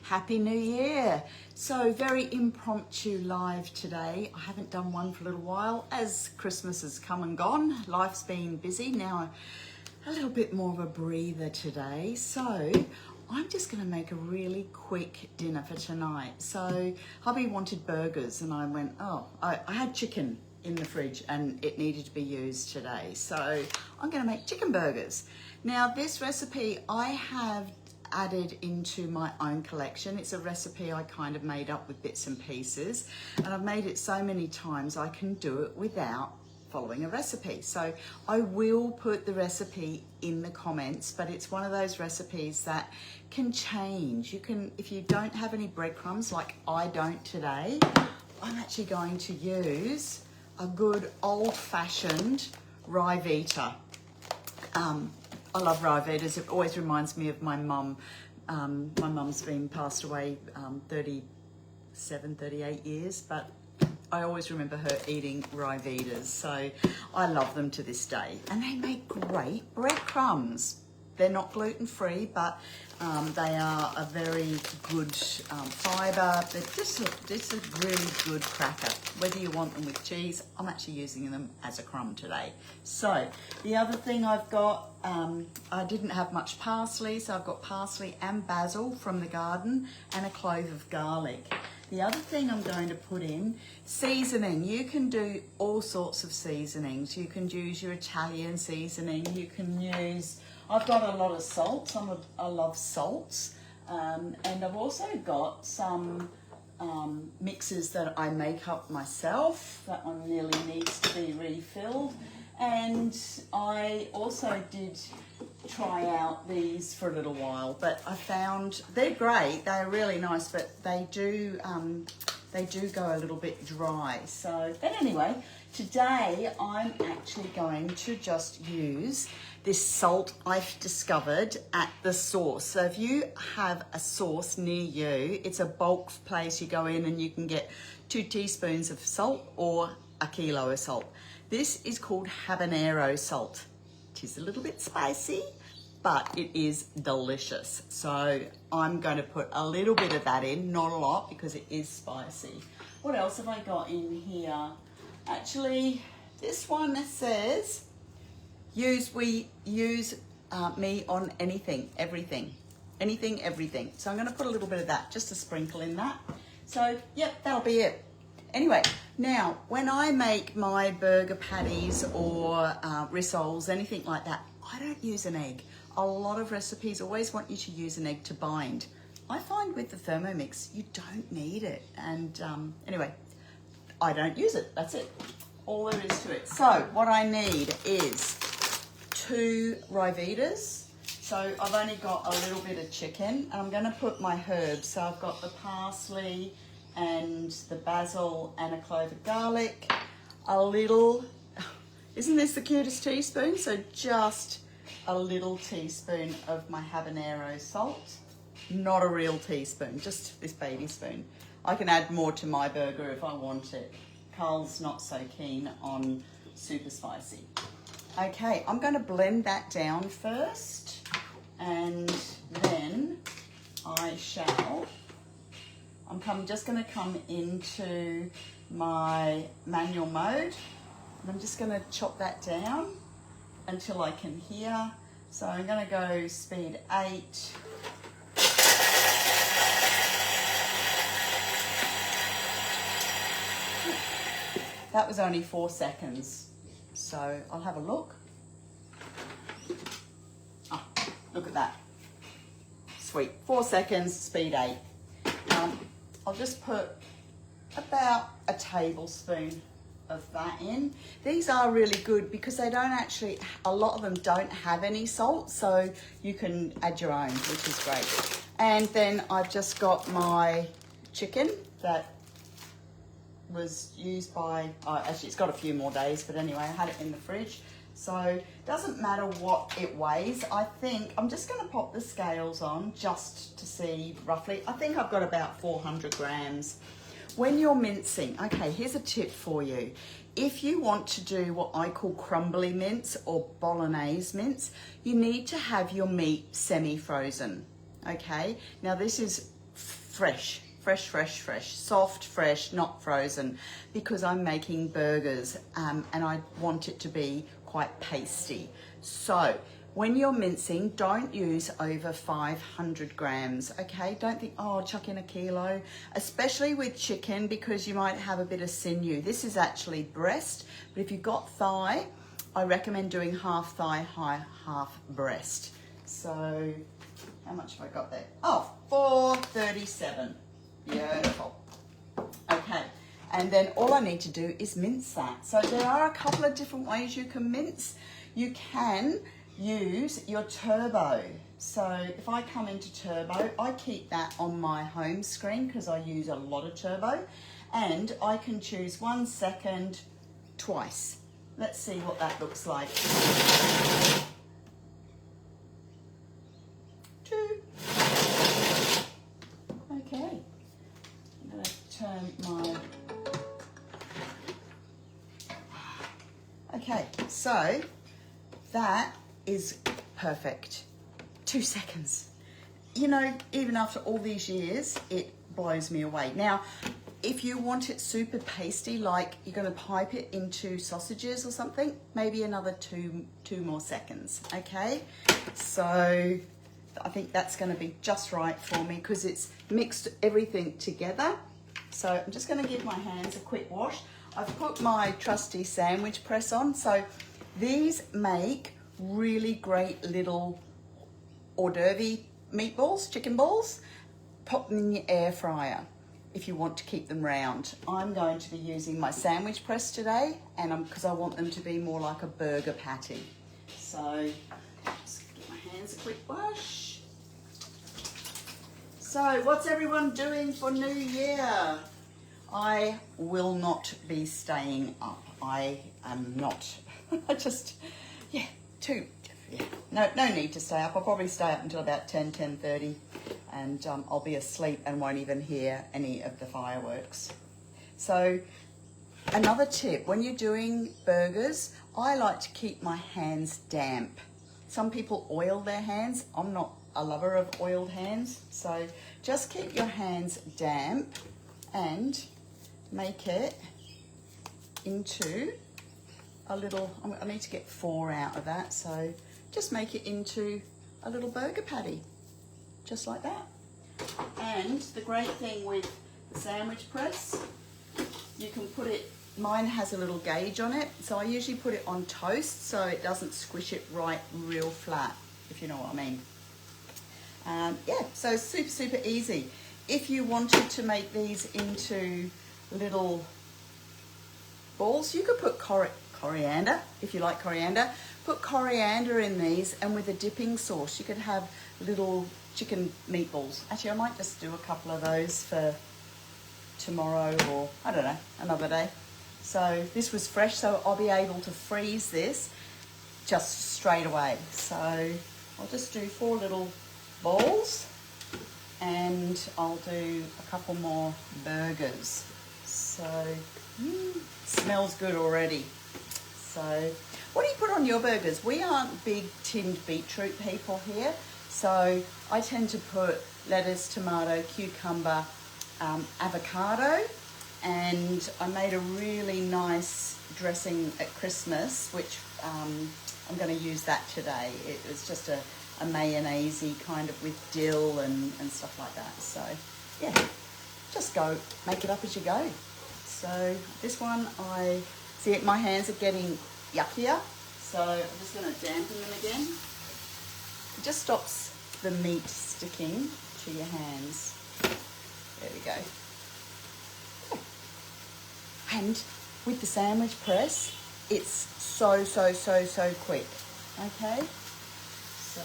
Happy New Year. So very impromptu live today. I haven't done one for a little while as Christmas has come and gone. Life's been busy. Now a little bit more of a breather today. So I'm just going to make a really quick dinner for tonight. So hubby wanted burgers and I went, I had chicken in the fridge and it needed to be used today. So I'm going to make chicken burgers. Now this recipe I have added into my own collection. It's a recipe I kind of made up with bits and pieces, and I've made it so many times I can do it without following a recipe. So I will put the recipe in the comments, but it's one of those recipes that can change. You can, if you don't have any breadcrumbs like I don't today, I'm actually going to use a good old-fashioned Ryvita. I love Ryvitas. It always reminds me of my mum. My mum's been passed away 37, 38 years, but I always remember her eating Ryvitas. So I love them to this day. And they make great breadcrumbs. They're not gluten-free, but they are a very good fibre. They're just a really good cracker. Whether you want them with cheese, I'm actually using them as a crumb today. So the other thing I've got, I didn't have much parsley, so I've got parsley and basil from the garden and a clove of garlic. The other thing I'm going to put in, seasoning. You can do all sorts of seasonings. You can use your Italian seasoning. You can use, I've got a lot of salts. I love salts. And I've also got some mixes that I make up myself. That one nearly needs to be refilled. And I also did try out these for a little while, but I found they're great. They're really nice, but they do go a little bit dry. So, but anyway, today I'm actually going to just use this salt I've discovered at the Source. So if you have a Source near you, it's a bulk place. You go in and you can get 2 teaspoons of salt or a kilo of salt. This is called habanero salt. It is a little bit spicy, but it is delicious. So I'm going to put a little bit of that in, not a lot because it is spicy. What else have I got in here? Actually, this one says, use me on anything, everything. Anything, everything. So I'm going to put a little bit of that, just a sprinkle in that. So, yep, that'll be it. Anyway, now, when I make my burger patties or rissoles, anything like that, I don't use an egg. A lot of recipes always want you to use an egg to bind. I find with the Thermomix, you don't need it. And anyway, I don't use it. That's it. All there is to it. So what I need is 2 Ryvitas. So I've only got a little bit of chicken, and I'm going to put my herbs. So I've got the parsley and the basil and a clove of garlic, a little, isn't this the cutest teaspoon? So just a little teaspoon of my habanero salt, not a real teaspoon, just this baby spoon. I can add more to my burger if I want it. Carl's not so keen on super spicy. Okay, I'm going to blend that down first, and then I'm just going to come into my manual mode, and I'm just going to chop that down until I can hear. So I'm going to go speed 8. That was only 4 seconds, so I'll have a look. Oh, look at that. Sweet. 4 seconds, speed 8. I'll just put about a tablespoon of that in. These are really good because they don't actually, a lot of them don't have any salt, so you can add your own, which is great. And then I've just got my chicken that was used by, actually it's got a few more days, but anyway, I had it in the fridge. So it doesn't matter what it weighs. I think I'm just going to pop the scales on just to see roughly. I think I've got about 400 grams. When you're mincing, okay, here's a tip for you. If you want to do what I call crumbly mince or bolognese mince, you need to have your meat semi-frozen, okay? Now this is fresh, soft, fresh, not frozen, because I'm making burgers and I want it to be quite pasty. So when you're mincing, don't use over 500 grams, okay? Don't think, oh, chuck in a kilo, especially with chicken, because you might have a bit of sinew. This is actually breast, but if you've got thigh, I recommend doing half thigh, half breast. So how much have I got there? Oh, 437. Beautiful. Okay, and then all I need to do is mince that. So there are a couple of different ways you can mince. You can use your turbo. So if I come into turbo, I keep that on my home screen because I use a lot of turbo, and I can choose 1 second twice. Let's see what that looks like. 2. Okay, I'm going to turn my... Okay, so that is perfect. 2 seconds. You know, even after all these years, it blows me away. Now, if you want it super pasty, like you're going to pipe it into sausages or something, maybe another two more seconds, okay? So I think that's going to be just right for me because it's mixed everything together. So I'm just going to give my hands a quick wash. I've put my trusty sandwich press on. So these make really great little hors d'oeuvre meatballs, chicken balls. Pop them in your air fryer if you want to keep them round. I'm going to be using my sandwich press today, and because I want them to be more like a burger patty. So just give my hands a quick wash. So what's everyone doing for New Year? I will not be staying up. I am not. I just, yeah, no need to stay up. I'll probably stay up until about 10:30, and I'll be asleep and won't even hear any of the fireworks. So another tip, when you're doing burgers, I like to keep my hands damp. Some people oil their hands. I'm not a lover of oiled hands, so just keep your hands damp and make it into a little, I need to get 4 out of that, so just make it into a little burger patty, just like that. And the great thing with the sandwich press, you can put it, mine has a little gauge on it, so I usually put it on toast so it doesn't squish it right real flat, if you know what I mean. Yeah, so super easy. If you wanted to make these into little balls, you could put coriander, if you like coriander. Put coriander in these, and with a dipping sauce, you could have little chicken meatballs. Actually, I might just do a couple of those for tomorrow, or I don't know, another day. So this was fresh, so I'll be able to freeze this just straight away. So I'll just do 4 little balls, and I'll do a couple more burgers. So smells good already. So what do you put on your burgers? We aren't big tinned beetroot people here, so I tend to put lettuce, tomato, cucumber, avocado, and I made a really nice dressing at Christmas, which I'm going to use that today. It was just a mayonnaise-y kind of with dill and stuff like that. So yeah, just go make it up as you go. So this one, I see my hands are getting yuckier, so I'm just going to dampen them again. It just stops the meat sticking to your hands. There we go. And with the sandwich press, it's so quick. Okay, so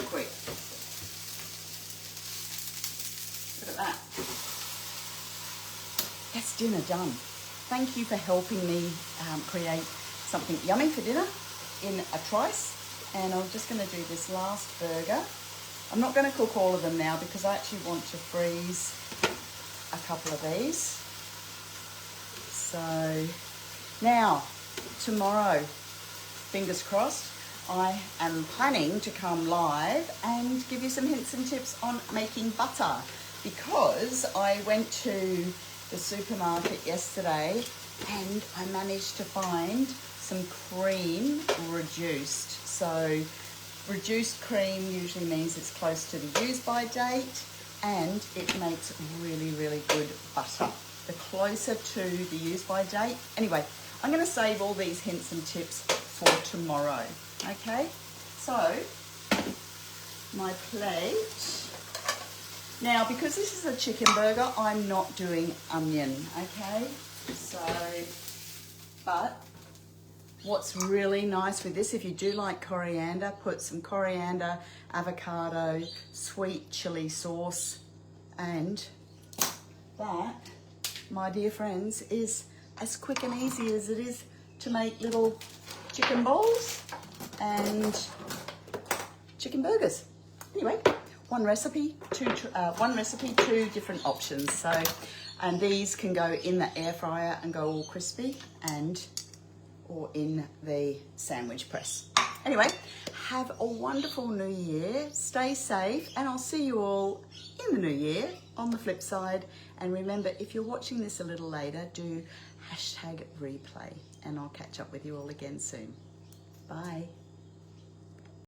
quick. Look at that. That's dinner done. Thank you for helping me create something yummy for dinner in a trice. And I'm just going to do this last burger. I'm not going to cook all of them now because I actually want to freeze a couple of these. So now, tomorrow, fingers crossed, I am planning to come live and give you some hints and tips on making butter, because I went to the supermarket yesterday and I managed to find some cream reduced. So reduced cream usually means it's close to the use by date, and it makes really, really good butter. The closer to the use by date. Anyway, I'm going to save all these hints and tips for tomorrow. Okay, so my plate. Now, because this is a chicken burger, I'm not doing onion, okay? So, but what's really nice with this, if you do like coriander, put some coriander, avocado, sweet chili sauce, and that, my dear friends, is as quick and easy as it is to make little chicken balls and chicken burgers. Anyway, one recipe, two different options. So, and these can go in the air fryer and go all crispy, or in the sandwich press. Anyway, have a wonderful new year, stay safe, and I'll see you all in the new year on the flip side. And remember, if you're watching this a little later, do #replay, and I'll catch up with you all again soon. Bye.